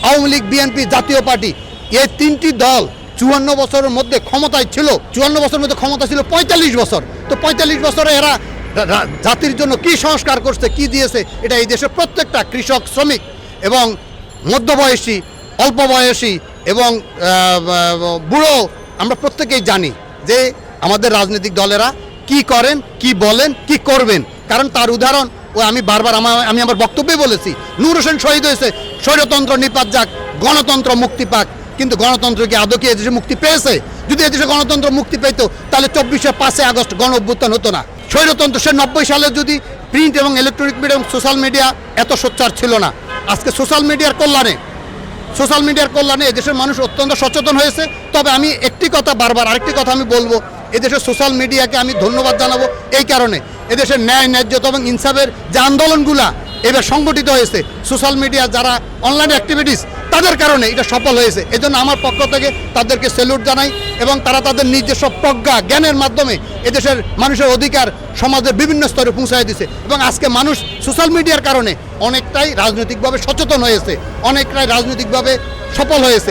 Awami League, BNP, জাতীয় party, এই তিনটি দল 54 বছরের মধ্যে ক্ষমতায় ছিল। 54 বছরের মধ্যে ক্ষমতা ছিল 45 বছর। তো 45 বছরে এরা জাতির জন্য কি সংস্কার করছে, কি দিয়েছে, এটা এই দেশের প্রত্যেকটা কৃষক, শ্রমিক এবং মধ্যবয়সী, অল্প বয়সী এবং বুড়ো আমরা প্রত্যেকেই জানি যে আমাদের রাজনৈতিক দলেরা কি করেন, কি বলেন, কি করবেন। কারণ তার উদাহরণ আমি বারবার আমি আমার বক্তব্যে বলেছি, নূর হোসেন শহীদ হয়েছে, স্বৈরতন্ত্র নিপাত যাক, গণতন্ত্র মুক্তি পাক। কিন্তু গণতন্ত্র কি আদৌ কি এদেশে মুক্তি পেয়েছে? যদি এদেশে গণতন্ত্র মুক্তি পেত তাহলে 24 আগস্ট গণ অভ্যুত্থান হতো না। স্বৈরতন্ত্র সে 90 সালে যদি প্রিন্ট এবং ইলেকট্রনিক মিডিয়া এবং সোশ্যাল মিডিয়া এত সোচ্চার ছিল না। আজকে সোশ্যাল মিডিয়ার কল্যাণে এদেশের মানুষ অত্যন্ত সচেতন হয়েছে। তবে আমি একটি কথা বারবার আরেকটি কথা আমি বলবো, এদেশের সোশ্যাল মিডিয়াকে আমি ধন্যবাদ জানাবো এই কারণে, এদেশের ন্যায়, ন্যায্যতা এবং ইনসাফের যে আন্দোলনগুলা এবার সংগঠিত হয়েছে, সোশ্যাল মিডিয়া যারা অনলাইন অ্যাক্টিভিটিস তাদের কারণে এটা সফল হয়েছে। এজন্য আমার পক্ষ থেকে তাদেরকে স্যালুট জানাই এবং তারা তাদের নিজস্ব প্রজ্ঞা, জ্ঞানের মাধ্যমে এদেশের মানুষের অধিকার সমাজের বিভিন্ন স্তরে পৌঁছায় দিছে। এবং আজকে মানুষ সোশ্যাল মিডিয়ার কারণে অনেকটাই রাজনৈতিকভাবে সচেতন হয়েছে, অনেকটাই রাজনৈতিকভাবে সফল হয়েছে।